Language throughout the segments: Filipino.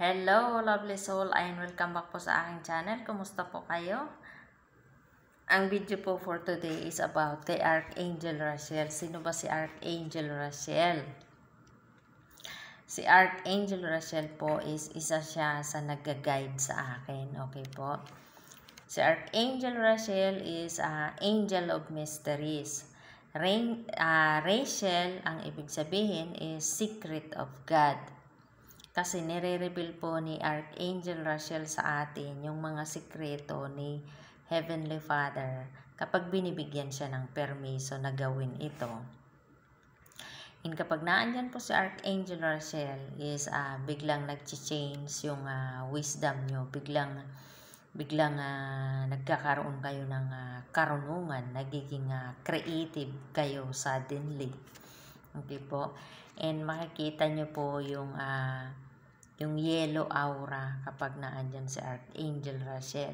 Hello, lovely soul, and welcome back po sa aking channel. Kumusta po kayo? Ang video po for today is about kay Archangel Raziel. Sino ba si Archangel Raziel? Si Archangel Raziel po is isa siya sa nag-guide sa akin. Okay po? Si Archangel Raziel is Angel of Mysteries. Raziel, ang ibig sabihin is Secret of God. Kasi nire-reveal po ni Archangel Raziel sa atin yung mga sikreto ni Heavenly Father kapag binibigyan siya ng permiso na gawin ito. And kapag naandyan po si Archangel Raziel is biglang nag-change yung wisdom nyo, biglang nagkakaroon kayo ng karunungan, nagiging creative kayo suddenly. Okay po. And makikita nyo po yung yellow aura kapag naandyan si Archangel Raziel.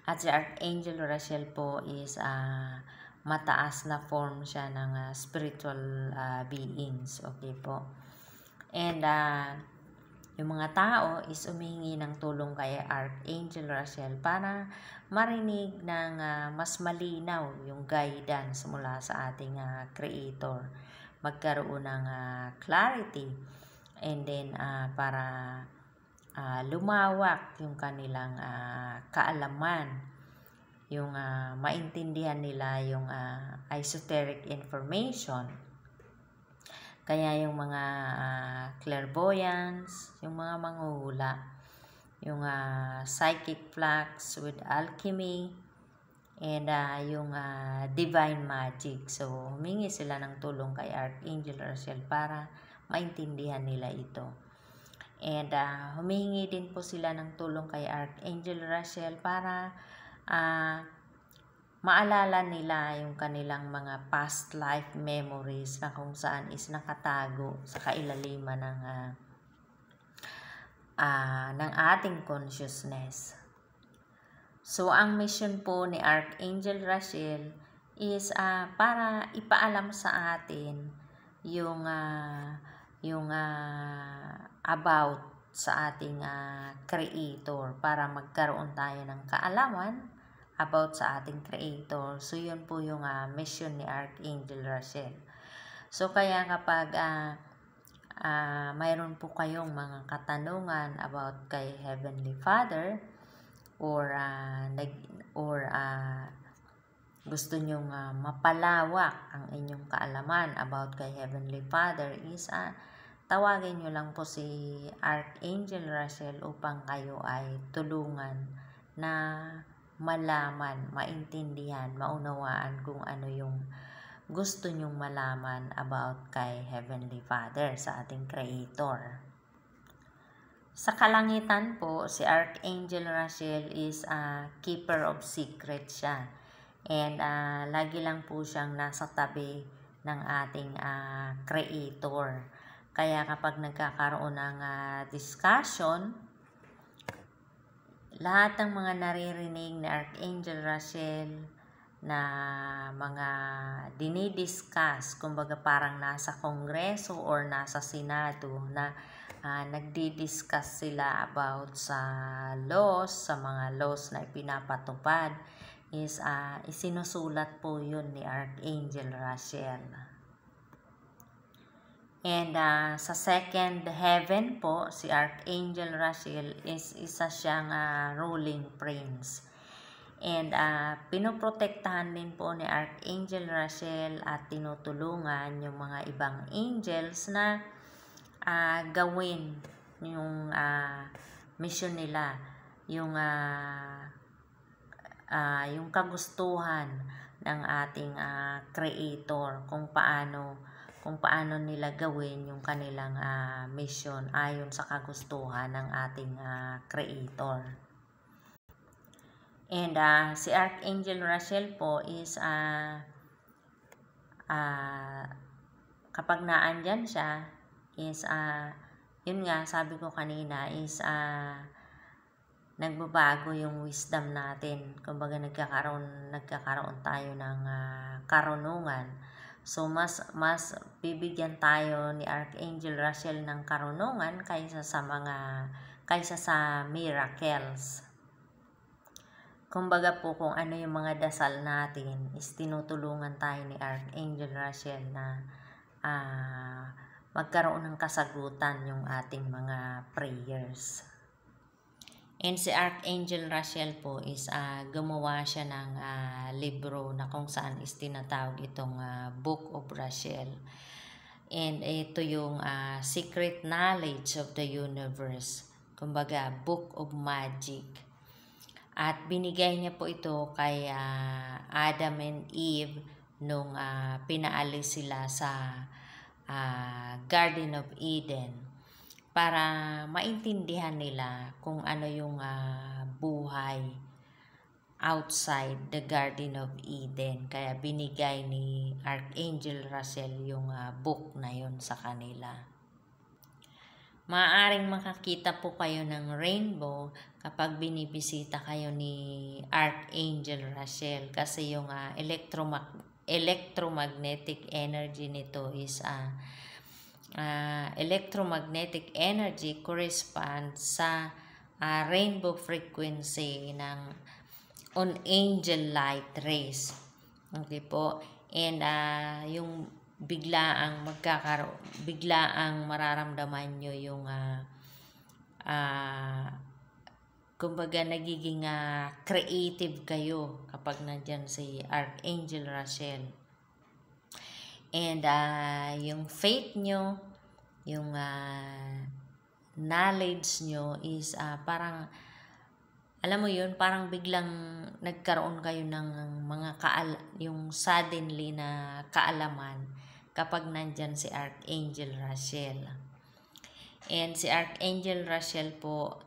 At si Archangel Raziel po is mataas na form siya ng spiritual beings. Okay po. And yung mga tao is humihingi ng tulong kay Archangel Raziel para marinig ng mas malinaw yung guidance mula sa ating Creator. Magkaroon ng clarity and then para lumawak yung kanilang kaalaman, yung maintindihan nila yung esoteric information. Kaya yung mga clairvoyance, yung mga manghuhula, yung psychic flux with alchemy, and yung divine magic. So, humingi sila ng tulong kay Archangel Raziel para maintindihan nila ito. And humingi din po sila ng tulong kay Archangel Raziel para maalala nila yung kanilang mga past life memories na kung saan is nakatago sa kailaliman ng ating consciousness. So, ang mission po ni Archangel Raziel is para ipaalam sa atin yung about sa ating Creator, para magkaroon tayo ng kaalaman about sa ating Creator. So, yun po yung mission ni Archangel Raziel. So, kaya kapag mayroon po kayong mga katanungan about kay Heavenly Father, or gusto nyong mapalawak ang inyong kaalaman about kay Heavenly Father, is tawagin nyo lang po si Archangel Raziel upang kayo ay tulungan na malaman, maintindihan, maunawaan kung ano yung gusto nyong malaman about kay Heavenly Father, sa ating Creator. Sa kalangitan po, si Archangel Raziel is keeper of secrets siya. And lagi lang po siyang nasa tabi ng ating Creator. Kaya kapag nagkakaroon ng discussion, lahat ng mga naririnig ni Archangel Raziel na mga dinidiscuss, kumbaga parang nasa Kongreso or nasa Senado na nagdi-discuss sila about sa laws, sa mga laws na ipinapatupad, is isinusulat po yun ni Archangel Raziel. And sa second heaven po, si Archangel Raziel is isa siyang ruling prince. And pinoprotektahan din po ni Archangel Raziel at tinutulungan yung mga ibang angels na gawin yung mission nila, yung kagustuhan ng ating Creator, kung paano nila gawin yung kanilang mission ayon sa kagustuhan ng ating Creator. And si Archangel Raziel po is kapag naandyan siya is yun nga, sabi ko kanina, is nagbabago yung wisdom natin. Kumbaga nagkakaroon tayo ng karunungan. So, mas bibigyan tayo ni Archangel Raziel ng karunungan kaysa sa miracles. Kumbaga po, kung ano yung mga dasal natin is tinutulungan tayo ni Archangel Raziel na magkaroon ng kasagutan yung ating mga prayers. And si Archangel Raziel po is gumawa siya ng libro na kung saan is tinatawag itong Book of Raziel. And ito yung Secret Knowledge of the Universe. Kumbaga, Book of Magic. At binigay niya po ito kay Adam and Eve nung pinaalis sila sa Garden of Eden para maintindihan nila kung ano yung buhay outside the Garden of Eden. Kaya binigay ni Archangel Raziel yung book na yun sa kanila. Maaaring makakita po kayo ng rainbow kapag binibisita kayo ni Archangel Raziel kasi yung electromagnetic energy nito is electromagnetic energy corresponds sa rainbow frequency ng on angel light rays. Okay po. And yung biglaang mararamdaman nyo yung kumbaga nagiging creative kayo kapag nandyan si Archangel Raziel. And yung faith nyo, yung knowledge nyo is parang, alam mo yun, parang biglang nagkaroon kayo ng mga yung suddenly na kaalaman kapag nandyan si Archangel Raziel. And si Archangel Raziel po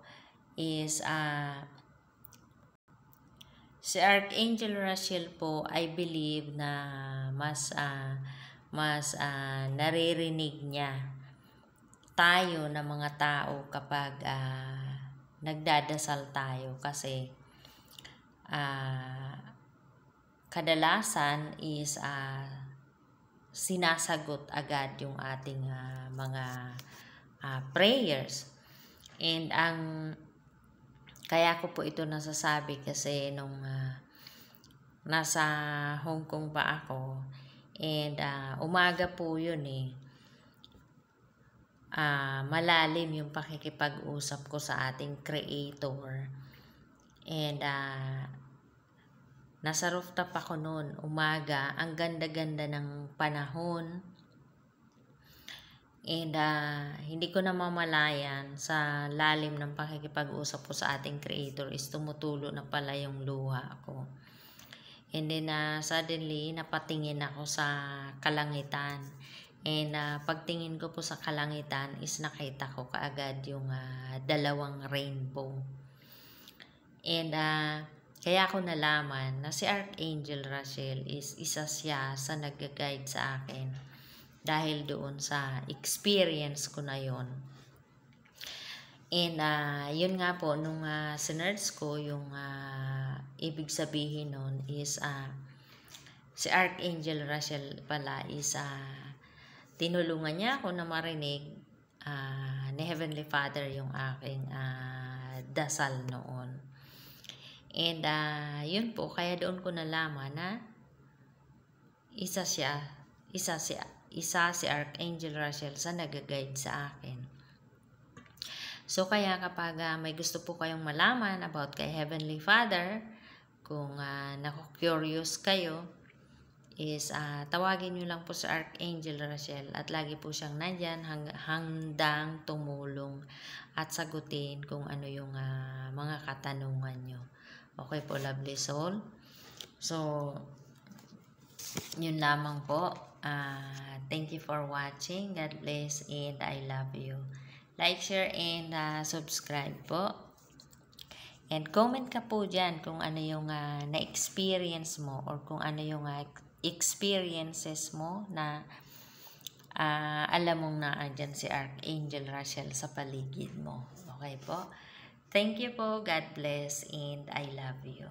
is si Archangel Raziel po, I believe na mas naririnig niya tayo na mga tao kapag nagdadasal tayo kasi kadalasan is sinasagot agad yung ating mga prayers. And kaya ko po ito nasasabi kasi nung nasa Hong Kong pa ako, and umaga po yun malalim yung pakikipag-usap ko sa ating Creator. And nasa rooftop ako noon, umaga, ang ganda-ganda ng panahon. And hindi ko na mamalayan sa lalim ng pakikipag-usap ko sa ating Creator is tumutulo na pala yung luha ko. And then suddenly napatingin ako sa kalangitan. And pagtingin ko po sa kalangitan is nakita ko kaagad yung dalawang rainbow. And kaya ko nalaman na si Archangel Raziel is isa siya sa nag-guide sa akin dahil doon sa experience ko na yon. And yun nga po, nung sinerge ko yung ibig sabihin nun is si Archangel Raziel pala is tinulungan niya ako na marinig ni Heavenly Father yung aking dasal noon. And yun po, kaya doon ko nalaman na isa si Archangel Raziel sa nag-guide sa akin. So kaya kapag may gusto po kayong malaman about kay Heavenly Father, kung naku-curious kayo, is tawagin nyo lang po sa Archangel Raziel at lagi po siyang nandyan handang tumulong at sagutin kung ano yung mga katanungan nyo. Okay po, lovely soul. So yun lamang po. Thank you for watching. God bless and I love you. Like, share, and subscribe po. And comment ka po dyan kung ano yung na-experience mo or kung ano yung experiences mo na alam mong naandyan si Archangel Raziel sa paligid mo. Okay po? Thank you po. God bless and I love you.